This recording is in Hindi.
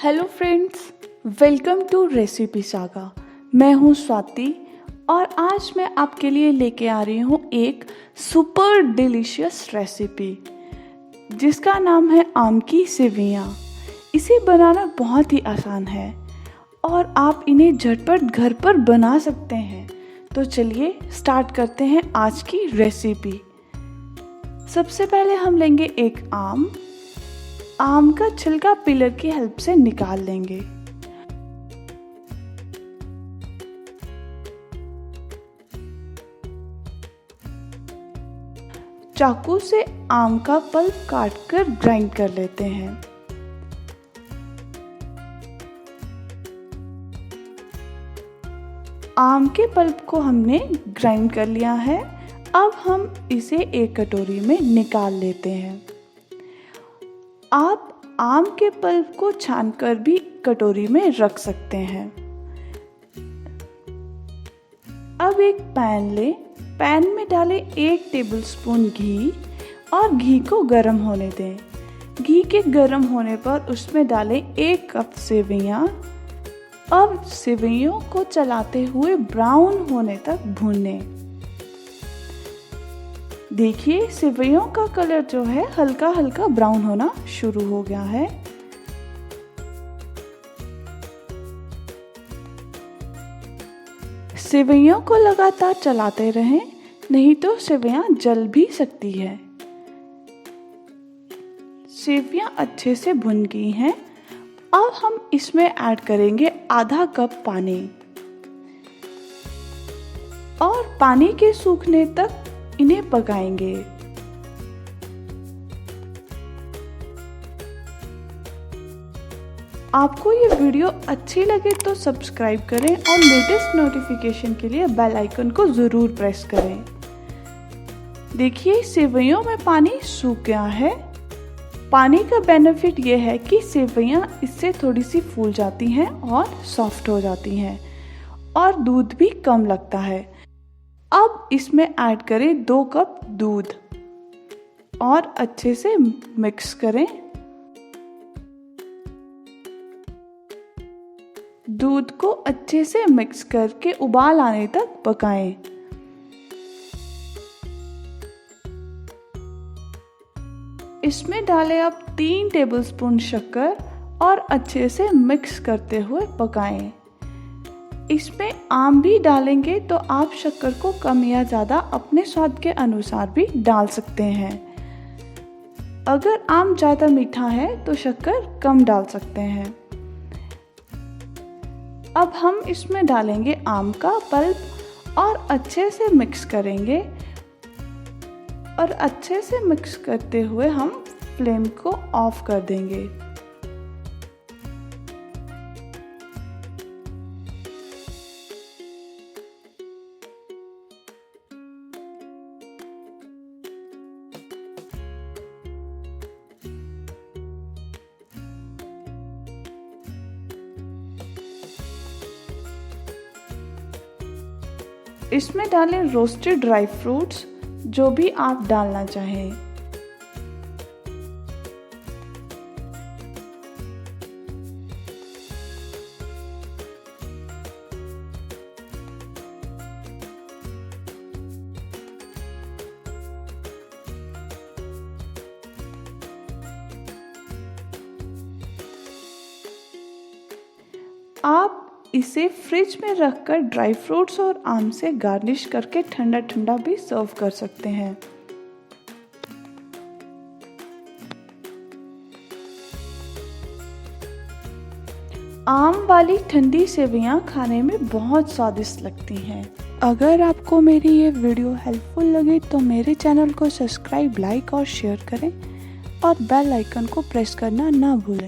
Hello friends, welcome to Recipe Saga. मैं हूँ स्वाति और आज मैं आपके लिए लेके आ रही हूँ एक सुपर डिलीशियस रेसिपी जिसका नाम है आम की सेवइयाँ। इसे बनाना बहुत ही आसान है और आप इन्हें झटपट घर पर बना सकते हैं। तो चलिए स्टार्ट करते हैं आज की रेसिपी। सबसे पहले हम लेंगे एक आम का छिलका पिलर की हेल्प से निकाल लेंगे। चाकू से आम का पल्प काटकर ग्राइंड कर लेते हैं। आम के पल्प को हमने ग्राइंड कर लिया है। अब हम इसे एक कटोरी में निकाल लेते हैं। आप आम के पल्प को छानकर भी कटोरी में रख सकते हैं। अब एक पैन लें। पैन में डालें 1 टेबलस्पून घी और घी को गर्म होने दें। घी के गर्म होने पर उसमें डालें 1 कप सेवइयाँ। अब सेवइयों को चलाते हुए ब्राउन होने तक भूनें। देखिए सेवइयों का कलर जो है हल्का हल्का ब्राउन होना शुरू हो गया है। सेवइयों को लगातार चलाते रहें, नहीं तो सेवइयां जल भी सकती है। सेवइयां अच्छे से भुन गई हैं। अब हम इसमें ऐड करेंगे आधा कप पानी और पानी के सूखने तक इन्हें पकाएंगे। आपको ये वीडियो अच्छी लगे तो सब्सक्राइब करें और लेटेस्ट नोटिफिकेशन के लिए बेल आइकन को ज़रूर प्रेस करें। देखिए सेवइयों में पानी सूख गया है। पानी का बेनिफिट ये है कि सेवइयाँ इससे थोड़ी सी फूल जाती हैं और सॉफ्ट हो जाती हैं और दूध भी कम लगता है। अब इसमें ऐड करें 2 कप दूध और अच्छे से मिक्स करें। दूध को अच्छे से मिक्स करके उबाल आने तक पकाएं। इसमें डालें अब 3 टेबलस्पून शक्कर और अच्छे से मिक्स करते हुए पकाएं। इसमें आम भी डालेंगे तो आप शक्कर को कम या ज़्यादा अपने स्वाद के अनुसार भी डाल सकते हैं। अगर आम ज़्यादा मीठा है तो शक्कर कम डाल सकते हैं। अब हम इसमें डालेंगे आम का पल्प और अच्छे से मिक्स करेंगे और अच्छे से मिक्स करते हुए हम फ्लेम को ऑफ कर देंगे। इसमें डालें रोस्टेड ड्राई फ्रूट्स, जो भी आप डालना चाहें। आप इसे फ्रिज में रखकर ड्राई फ्रूट्स और आम से गार्निश करके ठंडा ठंडा भी सर्व कर सकते हैं। आम वाली ठंडी सेवइयाँ खाने में बहुत स्वादिष्ट लगती हैं। अगर आपको मेरी ये वीडियो हेल्पफुल लगे तो मेरे चैनल को सब्सक्राइब, लाइक और शेयर करें और बेल आइकन को प्रेस करना ना भूलें।